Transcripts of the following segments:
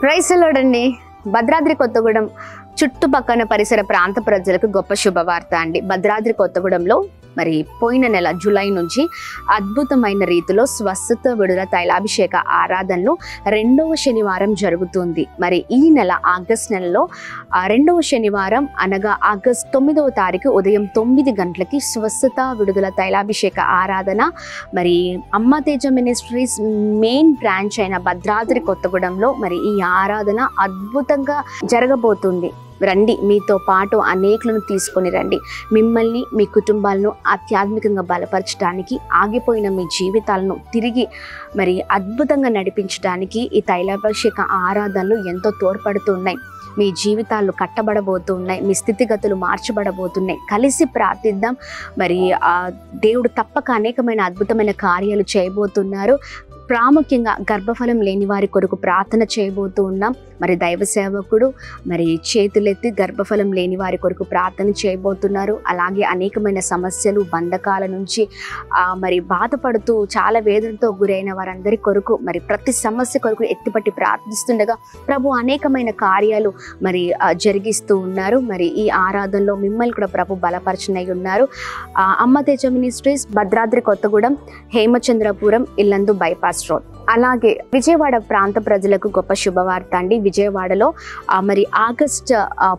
Praise the lord అండి. భద్రాద్రి కొత్తగూడెం చుట్టుపక్కల పరిసర ప్రాంత ప్రజలకు గొప్ప శుభవార్త అండి. భద్రాద్రి కొత్తగూడెంలో మరి పోయిన నెల జూలై నుంచి అద్భుతమైన రీతిలో స్వస్థత విడుదల తైలాభిషేక ఆరాధనలు 2వ శనివారం జరుగుతుంది. మరి ఈ నెల ఆగస్ట్ నెలలో 2వ శనివారం అనగా ఆగస్ట్ 9వ తారీఖు ఉదయం 9 గంటలకి స్వస్థత విడుదల తైలాభిషేక ఆరాధన మరి అమ్మ తేజ మినిస్ట్రీస్ మెయిన్ బ్రాంచ్ అయిన భద్రాద్రి కొత్తగూడెంలో మరి ఈ ఆరాధన అద్భుతంగా జరగబోతుంది. రండి, మీతో పాటు అనేకులను తీసుకొని రండి. మిమ్మల్ని మీ కుటుంబాలను ఆధ్యాత్మికంగా బలపరచడానికి, ఆగిపోయిన మీ జీవితాలను తిరిగి మరి అద్భుతంగా నడిపించడానికి ఈ తైలాభిషేక ఆరాధనలు ఎంతో తోడ్పడుతున్నాయి. మీ జీవితాలు కట్టబడబోతున్నాయి, మీ స్థితిగతులు మార్చబడబోతున్నాయి. కలిసి ప్రార్థిద్దాం. మరి దేవుడు తప్పక అనేకమైన అద్భుతమైన కార్యాలు చేయబోతున్నారు. ప్రాముఖ్యంగా గర్భఫలం లేని వారి కొరకు ప్రార్థన చేయబోతూ ఉన్నాం. మరి దైవ సేవకుడు మరి చేతులెత్తి గర్భఫలం లేని వారి కొరకు ప్రార్థన చేయబోతున్నారు. అలాగే అనేకమైన సమస్యలు, బంధకాల నుంచి మరి బాధపడుతూ చాలా వేదనతో గురైన వారందరి కొరకు మరి ప్రతి సమస్య కొరకు ఎత్తిపట్టి ప్రార్థిస్తుండగా ప్రభు అనేకమైన కార్యాలు మరి జరిగిస్తూ ఉన్నారు. మరి ఈ ఆరాధనలో మిమ్మల్ని కూడా ప్రభు బలపరచనై ఉన్నారు. అమ్మ తేజ ministries, Bhadradri Kothagudem, Hemachandrapuram, Yellandu bypass road. అలాగే విజయవాడ ప్రాంత ప్రజలకు గొప్ప శుభవార్త అండి. విజయవాడలో మరి ఆగస్ట్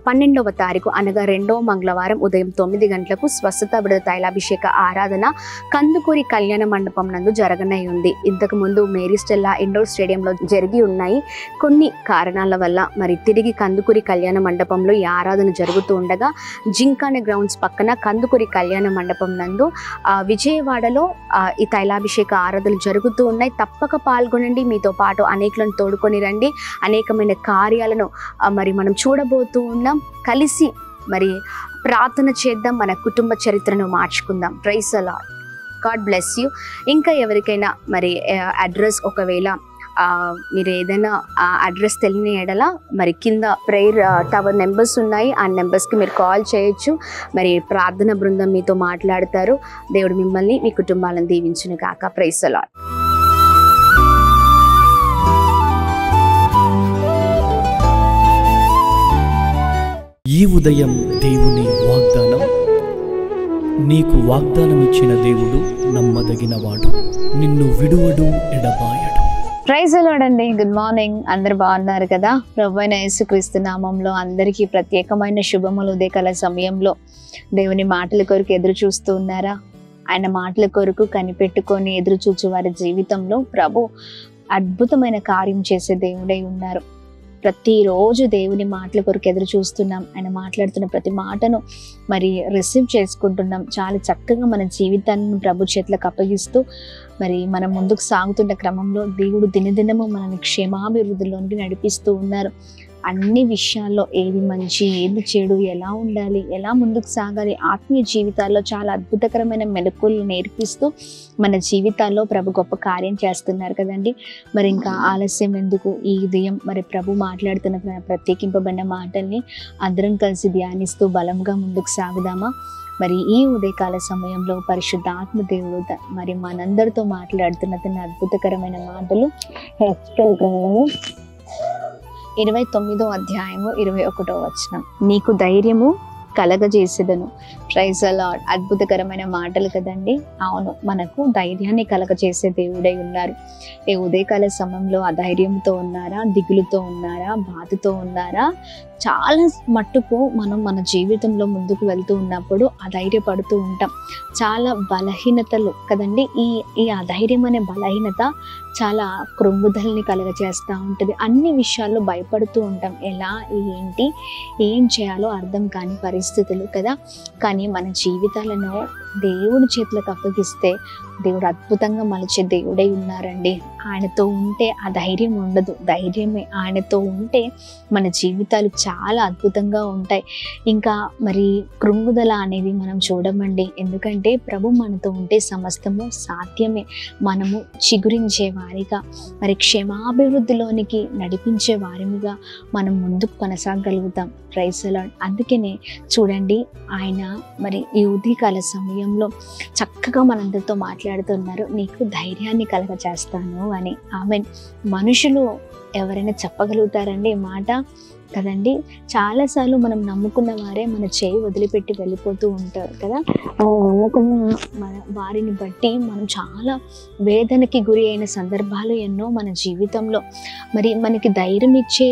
12వ తారీఖు అనగా 2వ మంగళవారం ఉదయం 9 గంటలకు స్వస్థత విడుదల తైలాభిషేక ఆరాధన కందుకూరి కళ్యాణ మండపం నందు జరగనై ఉంది. ఇంతకు ముందు మేరీ స్టెల్లా ఇండోర్ స్టేడియంలో జరిగి ఉన్నాయి. కొన్ని కారణాల వల్ల మరి తిరిగి కందుకూరి కళ్యాణ మండపంలో ఈ ఆరాధన జరుగుతూ ఉండగా జింకానే గ్రౌండ్స్ పక్కన కందుకూరి కళ్యాణ మండపం నందు విజయవాడలో ఈ తైలాభిషేక ఆరాధనలు జరుగుతూ ఉన్నాయి. తప్పక పాల్గొనండి. మీతో పాటు అనేకులను తోడుకొని రండి. అనేకమైన కార్యాలను మరి మనం చూడబోతూ ఉన్నాం. కలిసి మరి ప్రార్థన చేద్దాం. మన కుటుంబ చరిత్రను మార్చుకుందాం. Praise the lord. God bless you. ఇంకా ఎవరికైనా మరి అడ్రస్ ఒకవేళ మీరు ఏదైనా అడ్రస్ తెలియని ఎడల మరి కింద ప్రేయర్ టవర్ నెంబర్స్ ఉన్నాయి. ఆ నెంబర్స్కి మీరు కాల్ చేయొచ్చు. మరి ప్రార్థన బృందం మీతో మాట్లాడతారు. దేవుడు మిమ్మల్ని, మీ కుటుంబాలను దీవించును గాక. Praise the Lord. ఈ ఉదయం దేవుని వాగ్దానం. నీకు వాగ్దానం ఇచ్చిన దేవుడు నమ్మదగినవాడు, నిన్ను విడువడు, ఎడబాయడు. ప్రైజ్ ది లార్డ్ అండి. Good morning. అందరు బాగున్నారు కదా? ప్రభువైన యేసుక్రీస్తు నామంలో అందరికీ ప్రత్యేకమైన శుభములు. ఉదయకాల సమయంలో దేవుని మాటల కొరకు ఎదురు చూస్తూ ఉన్నారా? ఆయన మాటల కొరకు కనిపెట్టుకొని ఎదురు చూచు వారి జీవితంలో ప్రభు అద్భుతమైన కార్యం చేసే దేవుడై ఉన్నారు. ప్రతిరోజు దేవుని మాటల కొరకు ఎదురు చూస్తున్నాం. ఆయన మాట్లాడుతున్న ప్రతి మాటను మరి రిసీవ్ చేసుకుంటున్నాం. చాలా చక్కగా మన జీవితాన్ని ప్రభు చేతులకు అప్పగిస్తూ మరి మనం ముందుకు సాగుతున్న క్రమంలో దేవుడు దినదినము మనల్ని క్షేమాభివృద్ధిలోనికి నడిపిస్తూ ఉన్నారు. అన్ని విషయాల్లో ఏది మంచి, ఏది చెడు, ఎలా ఉండాలి, ఎలా ముందుకు సాగాలి, ఆత్మీయ జీవితాల్లో చాలా అద్భుతకరమైన మెలకువలు నేర్పిస్తూ మన జీవితాల్లో ప్రభు గొప్ప కార్యం చేస్తున్నారు కదండి. మరి ఇంకా ఆలస్యం ఎందుకు? ఈ ఉదయం మరి ప్రభు మాట్లాడుతున్న ప్రత్యేకింపబడిన మాటల్ని అందరం కలిసి ధ్యానిస్తూ బలంగా ముందుకు సాగుదామా? మరి ఈ ఉదయకాల సమయంలో పరిశుద్ధ ఆత్మదేవుడు మరి మనందరితో మాట్లాడుతున్న తన అద్భుతకరమైన మాటలు హెచ్కెల్ గ్రంథము 29వ అధ్యాయము 21వ వచనం. నీకు ధైర్యము కలగజేసేదను. Praise the lord. అద్భుతకరమైన మాటలు కదండి. అవును, మనకు ధైర్యాన్ని కలగజేసే దేవుడై ఉన్నారు. ఈ ఉదయకాల సమయంలో అధైర్యంతో ఉన్నారా? దిగులుతో ఉన్నారా? బాధతో ఉన్నారా? చాలా మట్టుకు మనం మన జీవితంలో ముందుకు వెళ్తూ ఉన్నప్పుడు అధైర్యపడుతూ ఉంటాం. చాలా బలహీనతలు కదండి. ఈ అధైర్యం అనే బలహీనత చాలా కృంగుదలని కలగజేస్తూ ఉంటుంది. అన్ని విషయాల్లో భయపడుతూ ఉంటాం. ఎలా, ఏంటి, ఏం చేయాలో అర్థం కాని పరిస్థితులు కదా. కానీ మన జీవితాలను దేవుడి చేతులకు అప్పగిస్తే దేవుడు అద్భుతంగా మలిచే దేవుడై ఉన్నారండి. ఆయనతో ఉంటే ఆ ధైర్యం ఉండదు, ధైర్యమే. ఆయనతో ఉంటే మన జీవితాలు చాలా అద్భుతంగా ఉంటాయి. ఇంకా మరి కృంగుదల అనేది మనం చూడమండి. ఎందుకంటే ప్రభు మనతో ఉంటే సమస్తము సాధ్యమే. మనము చిగురించే వారిగా మరి క్షేమాభివృద్ధిలోనికి నడిపించే వారిగా మనం ముందుకు కొనసాగలుగుతాం. Praise the lord. అందుకనే చూడండి, ఆయన మరి ఈ ఉదయకాల సమయంలో చక్కగా మనందరితో మాట్లాడుతున్నారు. నీకు ధైర్యాన్ని కలగజేస్తాను అని. ఆమెన్. మనుషులు ఎవరైనా చెప్పగలుగుతారండి ఈ మాట కదండి? చాలాసార్లు మనం నమ్ముకున్న వారే మన చేయి వదిలిపెట్టి వెళ్ళిపోతూ ఉంటారు కదా. నమ్ముకున్న వారిని బట్టి మనం చాలా వేదనకి గురి అయిన సందర్భాలు ఎన్నో మన జీవితంలో. మరి మనకి ధైర్యం ఇచ్చే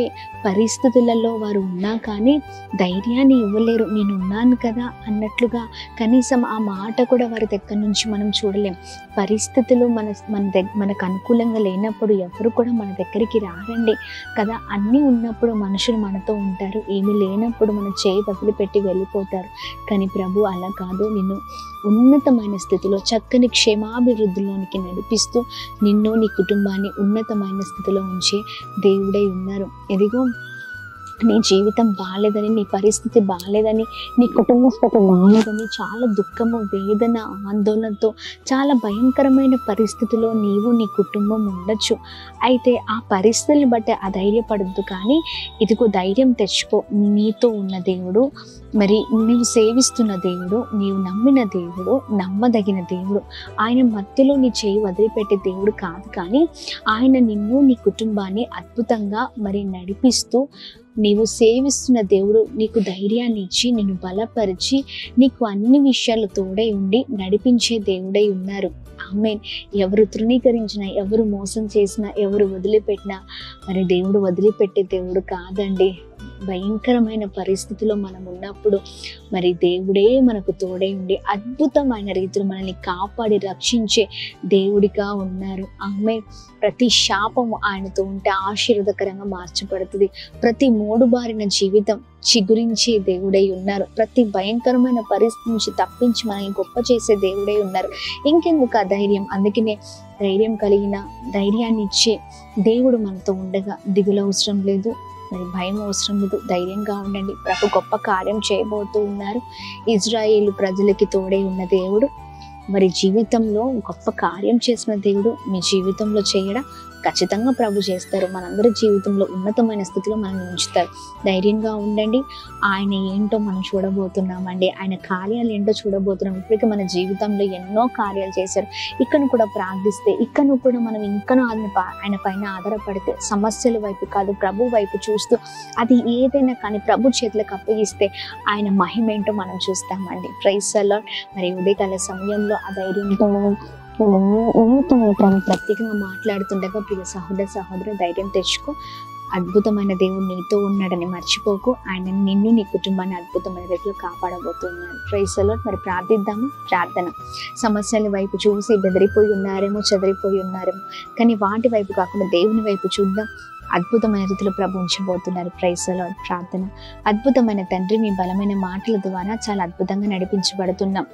పరిస్థితులలో వారు ఉన్నా కానీ ధైర్యాన్ని ఇవ్వలేరు. నేను ఉన్నాను కదా అన్నట్లుగా కనీసం ఆ మాట కూడా వారి దగ్గర నుంచి మనం చూడలేం. పరిస్థితులు మనకు అనుకూలంగా లేనప్పుడు ఎవరు కూడా మన దగ్గరికి రారండి కదా. అన్నీ ఉన్నప్పుడు మనుషులు మనతో ఉంటారు, ఏమీ లేనప్పుడు మన చేయి వదిలిపెట్టి వెళ్ళిపోతారు. కానీ ప్రభు అలా కాదు, నిన్ను ఉన్నతమైన స్థితిలో చక్కని క్షేమాభివృద్ధిలోనికి నడిపిస్తూ నిన్ను నీ కుటుంబాన్ని ఉన్నతమైన స్థితిలో ఉంచే దేవుడై ఉన్నారు. ఎదిగో నీ జీవితం బాగాలేదని, నీ పరిస్థితి బాగాలేదని, నీ కుటుంబ స్థితి బాగాలేదని చాలా దుఃఖము, వేదన, ఆందోళనతో చాలా భయంకరమైన పరిస్థితిలో నీవు నీ కుటుంబం ఉండొచ్చు. అయితే ఆ పరిస్థితుల్ని బట్టి అధైర్యపడద్దు, కానీ ఇదిగో ధైర్యం తెచ్చుకో. నీతో ఉన్న దేవుడు, మరి నీవు సేవిస్తున్న దేవుడు, నీవు నమ్మిన దేవుడు నమ్మదగిన దేవుడు. ఆయన మధ్యలో నీ చేయి వదిలిపెట్టే దేవుడు కాదు, కానీ ఆయన నిన్ను నీ కుటుంబాన్ని అద్భుతంగా మరి నడిపిస్తూ నీవు సేవిస్తున్న దేవుడు నీకు ధైర్యాన్ని ఇచ్చి నిన్ను బలపరిచి నీకు అన్ని విషయాలు తోడై ఉండి నడిపించే దేవుడై ఉన్నారు. ఆమేన్. ఎవరు తృణీకరించినా, ఎవరు మోసం చేసినా, ఎవరు వదిలిపెట్టినా మరి దేవుడు వదిలిపెట్టే దేవుడు కాదండి. భయంకరమైన పరిస్థితిలో మనం ఉన్నప్పుడు మరి దేవుడే మనకు తోడై ఉండి అద్భుతమైన రీతిలో మనల్ని కాపాడి రక్షించే దేవుడిగా ఉన్నారు. ఆమేన్. ప్రతి శాపము ఆయనతో ఉంటే ఆశీర్వాదకరంగా మార్చబడుతుంది. ప్రతి మోడుబారిన జీవితం చిగురించే దేవుడై ఉన్నారు. ప్రతి భయంకరమైన పరిస్థితి నుంచి తప్పించి మనల్ని గొప్ప చేసే దేవుడై ఉన్నారు. ఇంకెందుకు ఆ ధైర్యం? అందుకనే ధైర్యం కలిగిన, ధైర్యాన్ని ఇచ్చే దేవుడు మనతో ఉండగా దిగులు అవసరం లేదు, మరి భయం అవసరం లేదు. ధైర్యంగా ఉండండి. ప్రభు గొప్ప కార్యం చేయబోతూ ఉన్నారు. ఇజ్రాయేలు ప్రజలకి తోడై ఉన్న దేవుడు మరి జీవితంలో గొప్ప కార్యం చేసిన దేవుడు మీ జీవితంలో చేయడం ఖచ్చితంగా ప్రభు చేస్తారు. మనందరి జీవితంలో ఉన్నతమైన స్థితిలో మనం ఉంచుతారు. ధైర్యంగా ఉండండి. ఆయన ఏంటో మనం చూడబోతున్నామండి. ఆయన కార్యాలు ఏంటో చూడబోతున్నాం. ఇప్పటికీ మన జీవితంలో ఎన్నో కార్యాలు చేశారు. ఇక్కడ కూడా ప్రార్థిస్తే, ఇక్కడ కూడా మనం ఇంకనూ ఆయన పైన ఆధారపడితే, సమస్యల వైపు కాదు ప్రభు వైపు చూస్తూ అది ఏదైనా కానీ ప్రభు చేతులకు అప్పగిస్తే ఆయన మహిమ ఏంటో మనం చూస్తామండి. Praise the Lord. మరి ఉదయకాల సమయంలో ఆ ధైర్యంతో ప్రత్యేకంగా మాట్లాడుతుండగా ప్రియ సహోదర ధైర్యం తెచ్చుకో. అద్భుతమైన దేవుడు నీతో ఉన్నాడని మర్చిపోకు. ఆయన నిన్ను, నీ కుటుంబాన్ని అద్భుతమైన రీతిలో కాపాడబోతున్నాడు. Praise the Lord. మరి ప్రార్థిద్దాము. ప్రార్థన. సమస్యల వైపు చూసి బెదిరిపోయి ఉన్నారేమో, చెదిరిపోయి ఉన్నారేమో, కానీ వాటి వైపు కాకుండా దేవుని వైపు చూద్దాం. అద్భుతమైన రీతిలో ప్రభు ఉంచబోతున్నారు. Praise the lord. ప్రార్థన. అద్భుతమైన తండ్రి, మీ బలమైన మాటల ద్వారా చాలా అద్భుతంగా నడిపించబడుతున్నాం.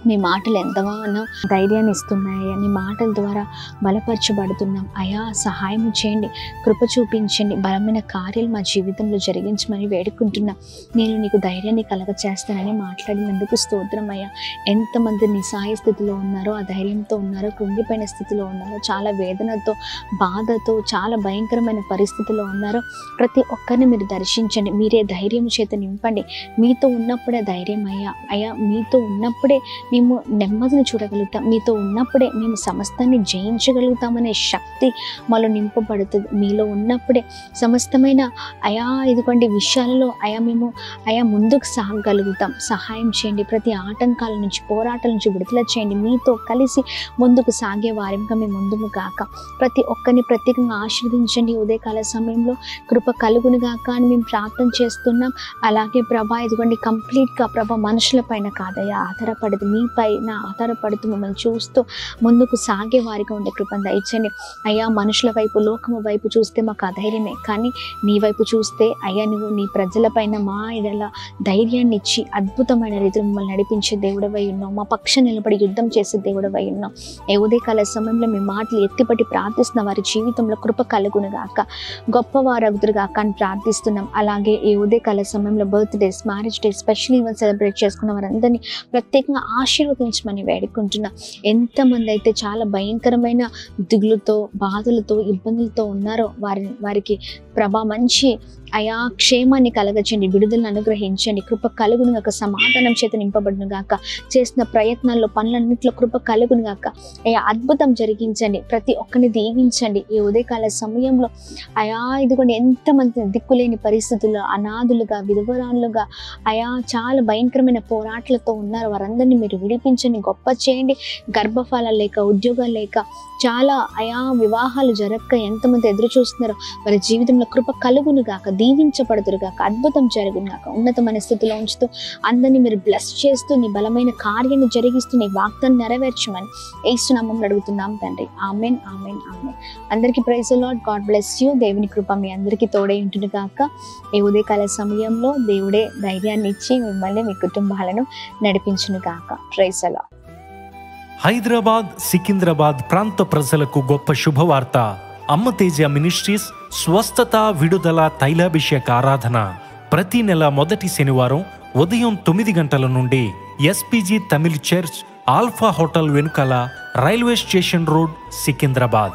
మీ మాటలు ఎంతగానో ధైర్యాన్ని ఇస్తున్నాయా, నీ మాటల ద్వారా బలపరచబడుతున్నాం అయా. సహాయం చేయండి, కృప చూపించండి, బలమైన కార్యాలు మా జీవితంలో జరిగించమని వేడుకుంటున్నా. నేను నీకు ధైర్యాన్ని కలగచేస్తానని మాట్లాడినందుకు స్తోత్రం అయ్యా. ఎంతమంది నిస్సహాయ స్థితిలో ఉన్నారో, ఆ ధైర్యంతో ఉన్నారో, కృంగిపోయిన స్థితిలో ఉన్నారో, చాలా వేదనతో, బాధతో, చాలా భయంకరమైన పరిస్థితిలో ఉన్నారో ప్రతి ఒక్కరిని మీరు దర్శించండి. మీరే ధైర్యం చేత నింపండి. మీతో ఉన్నప్పుడే ధైర్యం అయ్యా. మీతో ఉన్నప్పుడే మేము నెమ్మదిని చూడగలుగుతాం. మీతో ఉన్నప్పుడే మేము సమస్తాన్ని జయించగలుగుతామనే శక్తి మాలో నింపబడుతుంది. మీలో ఉన్నప్పుడే సమస్తమైన ఇదిగోండి విషయాలలో మేము ముందుకు సాగగలుగుతాం. సహాయం చేయండి. ప్రతి ఆటంకాల నుంచి, పోరాటాల నుంచి విడుదల చేయండి. మీతో కలిసి ముందుకు సాగే వారంగా మేము ముందుకు గాక. ప్రతి ఒక్కరిని ప్రత్యేకంగా ఆశీర్వదించండి. ఉదయకాల సమయంలో కృప కలుగును గాక అని మేము ప్రార్థన చేస్తున్నాం. అలాగే ప్రభా ఇదిగోండి కంప్లీట్గా ప్రభా మనుషుల పైన కాదయ్యా ఆధారపడదు, మీ పైన ఆధారపడుతూ మిమ్మల్ని చూస్తూ ముందుకు సాగే వారిగా ఉండే కృపను దయచేయండి అయ్యా. మనుషుల వైపు, లోకము వైపు చూస్తే మాకు అధైర్యమే, కానీ నీ వైపు చూస్తే అయ్యా నువ్వు నీ ప్రజల పైన మా ఇలా ధైర్యాన్ని ఇచ్చి అద్భుతమైన రీతిలో మిమ్మల్ని నడిపించే దేవుడవై ఉన్నావు. మా పక్ష నిలబడి యుద్ధం చేసే దేవుడవై ఉన్నావు. ఏ ఉదయకాల సమయంలో మీ మాటలు ఎత్తిపట్టి ప్రార్థిస్తున్న వారి జీవితంలో కృప కలుగును గాక, గొప్పవారగుదురు గాక అని ప్రార్థిస్తున్నాం. అలాగే ఈ ఉదయకాల సమయంలో birthdays, marriage days, special event celebrate చేసుకున్న వారందరినీ ప్రత్యేకంగా ఆశీర్వదించమని వేడుకుంటున్నా. ఎంతమంది అయితే చాలా భయంకరమైన దిగులుతో, బాధలతో, ఇబ్బందులతో ఉన్నారో వారికి ప్రభా మంచి అయా క్షేమాన్ని కలగచండి, విడుదలను అనుగ్రహించండి, కృప కలుగును గాక, సమాధానం చేత నింపబడును గాక, చేసిన ప్రయత్నాల్లో పనులన్నింటిలో కృప కలుగును గాక, అయా అద్భుతం జరిగించండి, ప్రతి ఒక్కరిని దీవించండి. ఈ ఉదయకాల సమయంలో అయా ఇదిగోండి ఎంతమంది దిక్కులేని పరిస్థితుల్లో అనాథులుగా, విధవరాలుగా, అయా చాలా భయంకరమైన పోరాటాలతో ఉన్నారు, వారందరినీ మీరు విడిపించండి, గొప్ప చేయండి. గర్భఫలాలు లేక, ఉద్యోగాలు లేక, చాలా అయా వివాహాలు జరగక ఎంతమంది ఎదురు చూస్తున్నారో వారి జీవితంలో కృప కలుగును గాక, దీవించబడుదురు గాక, అద్భుతం జరుగును గాక, ఉన్నతమైన స్థితిలో ఉంచుతూ అందరినీ మీరు బ్లెస్ చేస్తూ నీ బలమైన కార్యాన్ని జరిగిస్తూ నీ వాగ్దాన్ని నెరవేర్చమని యేసు నామములో అడుగుతున్నాం తండ్రి. ఆమేన్, ఆమేన్, ఆమేన్. అందరికీ praise the lord. God bless you. దేవుని కృప మీ అందరికీ తోడై ఉంటుంది గాక. ఈ ఉదయకాల సమయంలో దేవుడే ధైర్యాన్ని ఇచ్చి మిమ్మల్ని, మీ కుటుంబాలను నడిపించును గాక. Praise the Lord. Hyderabad, Secunderabad ప్రాంత ప్రజలకు గొప్ప శుభవార్త. అమ్మ తేజ మినిస్ట్రీస్ స్వస్థత, విడుదల, తైలాభిషేక ఆరాధన ప్రతి నెల మొదటి శనివారం ఉదయం 9 గంటల నుండి SPG Tamil church, alpha hotel వెనుకల, railway station road, Secunderabad.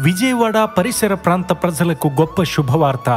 Vijayawada పరిసర ప్రాంత ప్రజలకు గొప్ప శుభవార్త.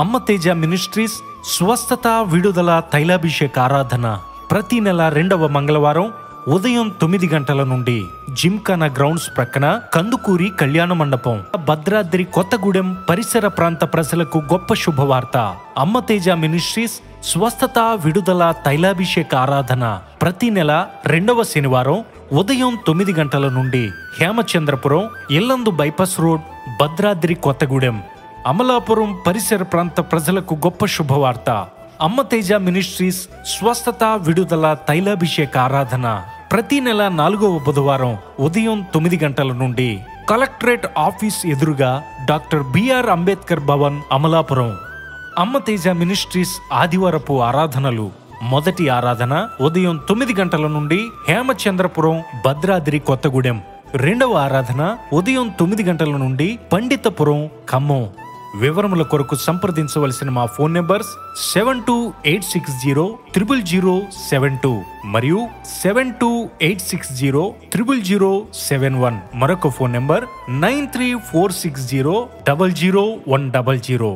అమ్మ తేజ మినిస్ట్రీస్ స్వస్థత, విడుదల, తైలాభిషేక ఆరాధన ప్రతి నెల 2వ మంగళవారం ఉదయం 9 గంటల నుండి జిమ్ఖానా గ్రౌండ్స్ ప్రక్కన కందుకూరి కళ్యాణ మండపం, భద్రాద్రి కొత్తగూడెం పరిసర ప్రాంత ప్రజలకు గొప్ప శుభవార్త. అమ్మ తేజ మినిస్ట్రీస్ స్వస్థత, విడుదల, తైలాభిషేక ఆరాధన ప్రతి నెల 2వ శనివారం ఉదయం 9 గంటల నుండి హేమచంద్రపురం, ఇల్లందు బైపాస్ రోడ్, భద్రాద్రి కొత్తగూడెం, అమలాపురం పరిసర ప్రాంత ప్రజలకు గొప్ప శుభవార్త. అమ్మ తేజ మినిస్ట్రీస్ స్వస్థత, విడుదల, తైలాభిషేక ఆరాధన ప్రతి నెల 4వ బుధవారం ఉదయం 9 గంటల నుండి కలెక్టరేట్ ఆఫీస్ ఎదురుగా డాక్టర్ బిఆర్ అంబేద్కర్ భవన్, అమలాపురం. అమ్మ తేజ మినిస్ట్రీస్ ఆదివారపు ఆరాధనలు. మొదటి ఆరాధన ఉదయం 9 గంటల నుండి హేమచంద్రపురం, భద్రాద్రి కొత్తగూడెం. 2వ ఆరాధన ఉదయం 9 గంటల నుండి పండితపురం, ఖమ్మం. వివరముల కొరకు సంప్రదించవలసిన మా ఫోన్ నెంబర్స్ 7286000072 మరియు 7286000071. మరొక ఫోన్ నెంబర్ 9346000100.